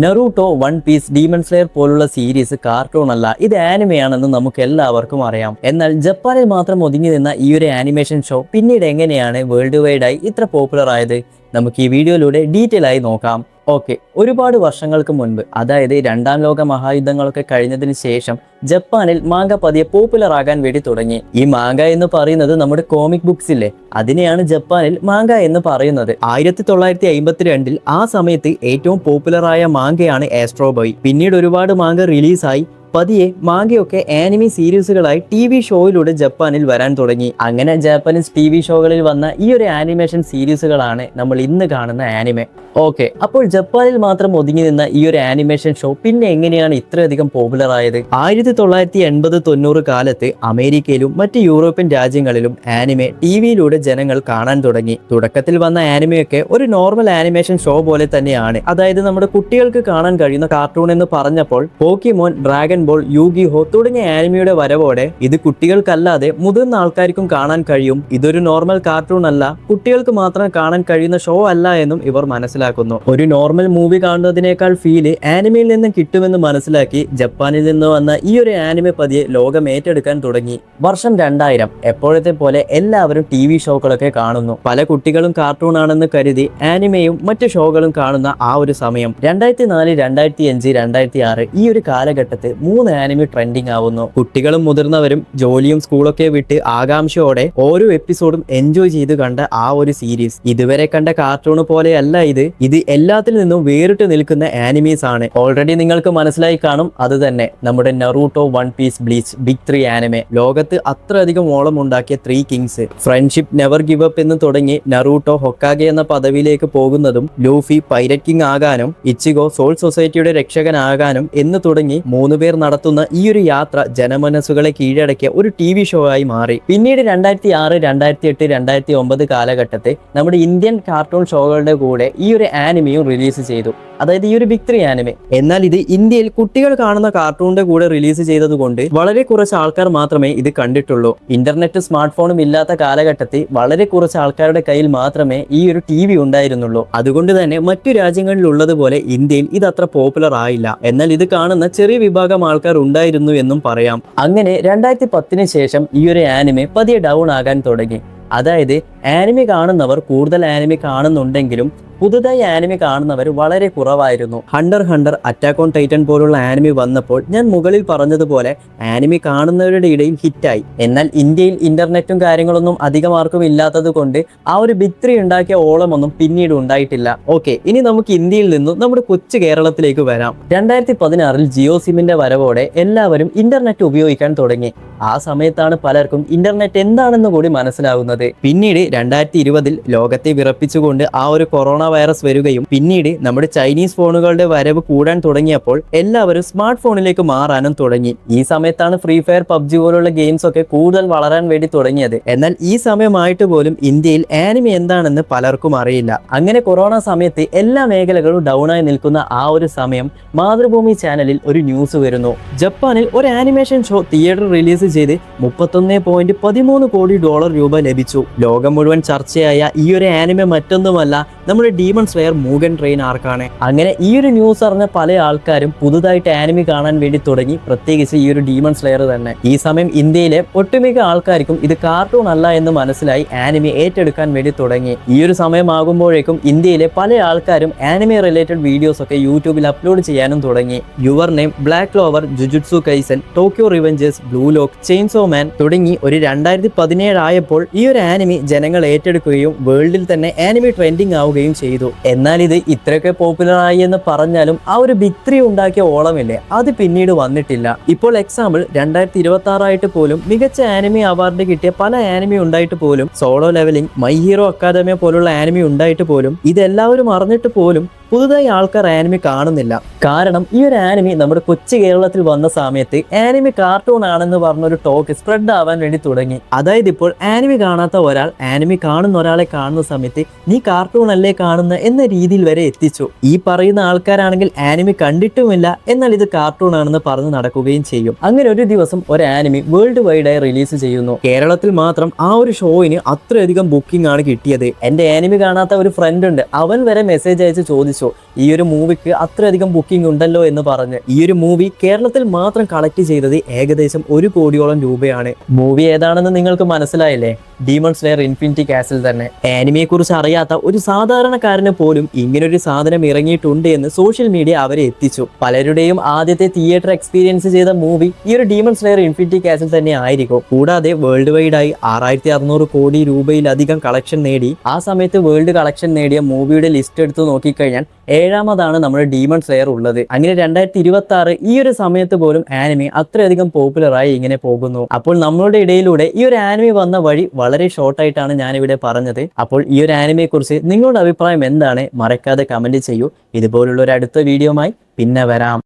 നെറൂട്ടോ, One piece, demon slayer പോലുള്ള series cartoon അല്ല, ഇത് ആനിമയാണെന്ന് നമുക്ക് എല്ലാവർക്കും അറിയാം. എന്നാൽ ജപ്പാനിൽ മാത്രം ഒതുങ്ങി നിന്ന ഈ ഒരു ആനിമേഷൻ ഷോ പിന്നീട് എങ്ങനെയാണ് വേൾഡ് വൈഡ് ആയി ഇത്ര പോപ്പുലർ ആയത്? നമുക്ക് ഈ വീഡിയോയിലൂടെ ഡീറ്റെയിൽ ആയി നോക്കാം. ഓക്കെ, ഒരുപാട് വർഷങ്ങൾക്ക് മുൻപ്, അതായത് രണ്ടാം ലോക മഹായുദ്ധങ്ങളൊക്കെ കഴിഞ്ഞതിന് ശേഷം ജപ്പാനിൽ മാങ്ക പതിയെ പോപ്പുലർ ആകാൻ വേണ്ടി തുടങ്ങി. ഈ മാങ്ക എന്ന് പറയുന്നത് നമ്മുടെ കോമിക് ബുക്സ് ഇല്ലേ, അതിനെയാണ് ജപ്പാനിൽ മാങ്ക എന്ന് പറയുന്നത്. 1952 ആ സമയത്ത് ഏറ്റവും പോപ്പുലർ ആയ മാങ്കയാണ് ആസ്ട്രോ ബോയ്. പിന്നീട് ഒരുപാട് മാങ്ക റിലീസായി പതിയെ മാങ്കയൊക്കെ ആനിമി സീരീസുകളായി TV ഷോയിലൂടെ ജപ്പാനിൽ വരാൻ തുടങ്ങി. അങ്ങനെ ജാപ്പനീസ് TV ഷോകളിൽ വന്ന ഈ ഒരു ആനിമേഷൻ സീരീസുകളാണ് നമ്മൾ ഇന്ന് കാണുന്ന ആനിമെ. ഓക്കെ, അപ്പോൾ ജപ്പാനിൽ മാത്രം ഒതുങ്ങി നിന്ന ഈ ഒരു ആനിമേഷൻ ഷോ പിന്നെ എങ്ങനെയാണ് ഇത്രയധികം പോപ്പുലർ ആയത്? 1980-90 കാലത്ത് അമേരിക്കയിലും മറ്റ് യൂറോപ്യൻ രാജ്യങ്ങളിലും ആനിമെ TVയിലൂടെ ജനങ്ങൾ കാണാൻ തുടങ്ങി. തുടക്കത്തിൽ വന്ന ആനിമയൊക്കെ ഒരു നോർമൽ ആനിമേഷൻ ഷോ പോലെ തന്നെയാണ്. അതായത് നമ്മുടെ കുട്ടികൾക്ക് കാണാൻ കഴിയുന്ന കാർട്ടൂൺ എന്ന് പറഞ്ഞപ്പോൾ പോക്കിമോൻ, ഡ്രാഗൺ ബോൾ, യൂഗിഹോ തുടങ്ങിയ ആനിമയുടെ വരവോടെ ഇത് കുട്ടികൾക്കല്ലാതെ മുതിർന്ന ആൾക്കാർക്കും കാണാൻ കഴിയും, ഇതൊരു നോർമൽ കാർട്ടൂൺ അല്ല, കുട്ടികൾക്ക് മാത്രം കാണാൻ കഴിയുന്ന ഷോ അല്ല എന്നും ഇവർ മനസ്സിലാക്കുന്നു. ഒരു നോർമൽ മൂവി കാണുന്നതിനേക്കാൾ ഫീല് ആനിമയിൽ നിന്ന് കിട്ടുമെന്ന് മനസ്സിലാക്കി ജപ്പാനിൽ നിന്ന് വന്ന ഈ ഒരു ആനിമെ പതിയെ ലോകം ഏറ്റെടുക്കാൻ തുടങ്ങി. വർഷം 2000, എപ്പോഴത്തെ പോലെ എല്ലാവരും TV ഷോകളൊക്കെ കാണുന്നു. പല കുട്ടികളും കാർട്ടൂൺ ആണെന്ന് കരുതി ആനിമയും മറ്റു ഷോകളും കാണുന്ന ആ ഒരു സമയം 2004, 2005, 2006 ഈ ഒരു കാലഘട്ടത്തിൽ 3 ആനിമി ട്രെൻഡിങ് ആവുന്നു. കുട്ടികളും മുതിർന്നവരും ജോലിയും സ്കൂളൊക്കെ വിട്ട് ആകാംക്ഷയോടെ ഓരോ എപ്പിസോഡും എൻജോയ് ചെയ്ത് കണ്ട ആ ഒരു സീരീസ്. ഇതുവരെ കണ്ട കാർട്ടൂൺ പോലെയല്ല ഇത് എല്ലാത്തിൽ നിന്നും വേറിട്ട് നിൽക്കുന്ന ആനിമീസ് ആണ്. ഓൾറെഡി നിങ്ങൾക്ക് മനസ്സിലായി കാണും, അത് തന്നെ നമ്മുടെ Naruto, One Piece, Bleach, big 3 anime. ലോകത്ത് അത്രയധികം ഓളം ഉണ്ടാക്കിയ 3 kings. Friendship never give up എന്ന് തുടങ്ങി നെറൂട്ടോ ഹൊക്കാഗെ എന്ന പദവിയിലേക്ക് പോകുന്നതും, ലൂഫി പൈരറ്റ് കിങ് ആകാനും, ഇച്ചിഗോ സോൾ സൊസൈറ്റിയുടെ രക്ഷകനാകാനും എന്ന് തുടങ്ങി 3 പേർ നടത്തുന്ന ഈ ഒരു യാത്ര ജനമനസ്സുകളെ കീഴടക്കിയ ഒരു TV ഷോ ആയി മാറി. പിന്നീട് 2006, 2008, 2009 കാലഘട്ടത്തെ നമ്മുടെ ഇന്ത്യൻ കാർട്ടൂൺ ഷോകളുടെ കൂടെ ഈ ഒരു ആനിമയും റിലീസ് ചെയ്തു, അതായത് ഈ ഒരു ബിഗ് 3 ആനിമെ. എന്നാൽ ഇത് ഇന്ത്യയിൽ കുട്ടികൾ കാണുന്ന കാർട്ടൂണിന്റെ കൂടെ റിലീസ് ചെയ്തത് കൊണ്ട് വളരെ കുറച്ച് ആൾക്കാർ മാത്രമേ ഇത് കണ്ടിട്ടുള്ളൂ. ഇന്റർനെറ്റ്, സ്മാർട്ട് ഫോണും ഇല്ലാത്ത കാലഘട്ടത്തിൽ വളരെ കുറച്ച് ആൾക്കാരുടെ കയ്യിൽ മാത്രമേ ഈ ഒരു TV ഉണ്ടായിരുന്നുള്ളൂ. അതുകൊണ്ട് തന്നെ മറ്റു രാജ്യങ്ങളിൽ ഉള്ളതുപോലെ ഇന്ത്യയിൽ ഇത് അത്ര പോപ്പുലർ ആയില്ല. എന്നാൽ ഇത് കാണുന്ന ചെറിയ വിഭാഗം ആൾക്കാർ ഉണ്ടായിരുന്നു എന്നും പറയാം. അങ്ങനെ 2010 ശേഷം ഈ ഒരു ആനിമെ പതിയെ ഡൗൺ ആകാൻ തുടങ്ങി. അതായത് ആനിമെ കാണുന്നവർ കൂടുതൽ ആനിമെ കാണുന്നുണ്ടെങ്കിലും പുതുതായി ആനിമെ കാണുന്നവർ വളരെ കുറവായിരുന്നു. ഹണ്ടർ, അറ്റാക്ക് ഓൺ ടൈറ്റൻ പോലുള്ള ആനിമെ വന്നപ്പോൾ ഞാൻ മുകളിൽ പറഞ്ഞതുപോലെ ആനിമെ കാണുന്നവരുടെ ഇടയിൽ ഹിറ്റായി. എന്നാൽ ഇന്ത്യയിൽ ഇന്റർനെറ്റും കാര്യങ്ങളൊന്നും അധികം ആർക്കും ഇല്ലാത്തത് കൊണ്ട് ആ ഒരു ബിഗ് 3 ഉണ്ടാക്കിയ ഓളമൊന്നും പിന്നീട് ഉണ്ടായിട്ടില്ല. ഓക്കെ, ഇനി നമുക്ക് ഇന്ത്യയിൽ നിന്നും നമ്മുടെ കൊച്ചു കേരളത്തിലേക്ക് വരാം. 2016 ജിയോ സിമ്മിന്റെ വരവോടെ എല്ലാവരും ഇന്റർനെറ്റ് ഉപയോഗിക്കാൻ തുടങ്ങി. ആ സമയത്താണ് പലർക്കും ഇന്റർനെറ്റ് എന്താണെന്ന് കൂടി മനസ്സിലാവുന്നത്. പിന്നീട് 2020 ലോകത്തെ വിറപ്പിച്ചുകൊണ്ട് ആ ഒരു കൊറോണ വൈറസ് വരികയും പിന്നീട് നമ്മുടെ ചൈനീസ് ഫോണുകളുടെ വരവ് കൂടാൻ തുടങ്ങിയപ്പോൾ എല്ലാവരും സ്മാർട്ട് ഫോണിലേക്ക് മാറാനും തുടങ്ങി. ഈ സമയത്താണ് ഫ്രീ ഫയർ, PUBG പോലുള്ള ഗെയിംസ് ഒക്കെ കൂടുതൽ വളരാൻ വേണ്ടി തുടങ്ങിയത്. എന്നാൽ ഈ സമയമായിട്ട് പോലും ഇന്ത്യയിൽ ആനിമെ എന്താണെന്ന് പലർക്കും അറിയില്ല. അങ്ങനെ കൊറോണ സമയത്ത് എല്ലാ മേഖലകളും ഡൗൺ ആയി നിൽക്കുന്ന ആ ഒരു സമയം മാതൃഭൂമി ചാനലിൽ ഒരു ന്യൂസ് വരുന്നു. ജപ്പാനിൽ ഒരു ആനിമേഷൻ ഷോ തിയേറ്റർ റിലീസ് ചെയ്ത് $31.13 കോടി രൂപ ലഭിച്ചു. ലോകം മുഴുവൻ ചർച്ചയായ ഈ ഒരു ആനിമെ മറ്റൊന്നുമല്ല നമ്മുടെ ഡീമൺ സ്ലെയർ മൂഗൻ ട്രെയിൻ ആർക്കാണ്. അങ്ങനെ ഈ ഒരു ന്യൂസ് അറിഞ്ഞ പല ആൾക്കാരും പുതുതായിട്ട് ആനിമി കാണാൻ വേണ്ടി തുടങ്ങി, പ്രത്യേകിച്ച് ഈ ഒരു ഡീമൺ സ്ലെയർ തന്നെ. ഈ സമയം ഇന്ത്യയിലെ ഒട്ടുമിക്ക ആൾക്കാർക്കും ഇത് കാർട്ടൂൺ അല്ല എന്ന് മനസ്സിലായി ആനിമി ഏറ്റെടുക്കാൻ വേണ്ടി തുടങ്ങി. ഈ ഒരു സമയമാകുമ്പോഴേക്കും ഇന്ത്യയിലെ പല ആൾക്കാരും ആനിമി റിലേറ്റഡ് വീഡിയോസ് ഒക്കെ യൂട്യൂബിൽ അപ്ലോഡ് ചെയ്യാനും തുടങ്ങി. Your Name, Black Clover, Jujutsu Kaisen, Tokyo Revengers, Blue Lock, Chainsaw Man തുടങ്ങി ഒരു 2017 ആയപ്പോൾ ഈ ഒരു ആനിമി ജനങ്ങൾ ഏറ്റെടുക്കുകയും വേൾഡിൽ തന്നെ ആനിമി ട്രെൻഡിങ് ആവുകയും ചെയ്തു. എന്നാൽ ഇത് ഇത്രയൊക്കെ പോപ്പുലർ ആയി എന്ന് പറഞ്ഞാലും ആ ഒരു ബിഗ് 3 ഉണ്ടാക്കിയ ഓളമില്ലേ, അത് പിന്നീട് വന്നിട്ടില്ല. ഇപ്പോൾ എക്സാമ്പിൾ 2026 ആയിട്ട് പോലും മികച്ച ആനിമി അവാർഡ് കിട്ടിയ പല ആനിമി ഉണ്ടായിട്ട് പോലും, Solo Leveling, My Hero Academia പോലുള്ള ആനിമി ഉണ്ടായിട്ട് പോലും ഇതെല്ലാവരും അറിഞ്ഞിട്ട് പോലും പുതുതായി ആൾക്കാർ ആനിമി കാണുന്നില്ല. കാരണം ഈ ഒരു ആനിമി നമ്മുടെ കൊച്ചു കേരളത്തിൽ വന്ന സമയത്ത് ആനിമി കാർട്ടൂൺ ആണെന്ന് പറഞ്ഞൊരു ടോക്ക് സ്പ്രെഡ് ആവാൻ വേണ്ടി തുടങ്ങി. അതായത് ഇപ്പോൾ ആനിമി കാണാത്ത ഒരാൾ ആനിമി കാണുന്ന ഒരാളെ കാണുന്ന സമയത്ത് നീ കാർട്ടൂൺ അല്ലേ കാണുന്ന എന്ന രീതിയിൽ വരെ എത്തിച്ചു. ഈ പറയുന്ന ആൾക്കാരാണെങ്കിൽ ആനിമി കണ്ടിട്ടുമില്ല, എന്നാൽ ഇത് കാർട്ടൂൺ ആണെന്ന് പറഞ്ഞ് നടക്കുകയും ചെയ്യും. അങ്ങനെ ഒരു ദിവസം ഒരു ആനിമി വേൾഡ് വൈഡ് ആയി റിലീസ് ചെയ്യുന്നു. കേരളത്തിൽ മാത്രം ആ ഒരു ഷോയിന് അത്രയധികം ബുക്കിംഗ് ആണ് കിട്ടിയത്. എന്റെ ആനിമി കാണാത്ത ഒരു ഫ്രണ്ട് ഉണ്ട്, അവൻ വരെ മെസ്സേജ് അയച്ച് ചോദിച്ചു എത്തിച്ചു. ഈ ഒരു മൂവിക്ക് അത്രയധികം ബുക്കിംഗ് ഉണ്ടല്ലോ എന്ന് പറഞ്ഞ് ഈ ഒരു മൂവി കേരളത്തിൽ മാത്രം കളക്ട് ചെയ്തത് ഏകദേശം 1 കോടിയോളം രൂപയാണ്. മൂവി ഏതാണെന്ന് നിങ്ങൾക്ക് മനസ്സിലായില്ലേ? ഡീമൺ സ്ലെയർ ഇൻഫിനിറ്റി കാസിൽ തന്നെ. ആനിമയെ കുറിച്ച് അറിയാത്ത ഒരു സാധാരണക്കാരന് പോലും ഇങ്ങനൊരു സാധനം ഇറങ്ങിയിട്ടുണ്ട് എന്ന് സോഷ്യൽ മീഡിയ അവരെ എത്തിച്ചു. പലരുടെയും ആദ്യത്തെ തിയേറ്റർ എക്സ്പീരിയൻസ് ചെയ്ത മൂവി ഈ ഒരു ഡീമൺ സ്ലെയർ ഇൻഫിനിറ്റി കാസിൽ തന്നെ ആയിരിക്കും. കൂടാതെ വേൾഡ് വൈഡ് ആയി 6600 കോടി രൂപയിലധികം കളക്ഷൻ നേടി. ആ സമയത്ത് വേൾഡ് കളക്ഷൻ നേടിയ മൂവിയുടെ ലിസ്റ്റ് എടുത്ത് നോക്കിക്കഴിഞ്ഞാൽ 7ാമതാണ് നമ്മുടെ ഡീമൺ സ്ലെയർ ഉള്ളത്. അങ്ങനെ 2026 ഈ ഒരു സമയത്ത് പോലും ആനിമി അത്രയധികം പോപ്പുലറായി ഇങ്ങനെ പോകുന്നു. അപ്പോൾ നമ്മളുടെ ഇടയിലൂടെ ഈ ഒരു ആനിമി വന്ന വഴി വളരെ ഷോർട്ടായിട്ടാണ് ഞാനിവിടെ പറഞ്ഞത്. അപ്പോൾ ഈ ഒരു ആനിമയെ കുറിച്ച് നിങ്ങളുടെ അഭിപ്രായം എന്താണ്? മറക്കാതെ കമന്റ് ചെയ്യൂ. ഇതുപോലുള്ള ഒരു അടുത്ത വീഡിയോയുമായി പിന്നെ വരാം.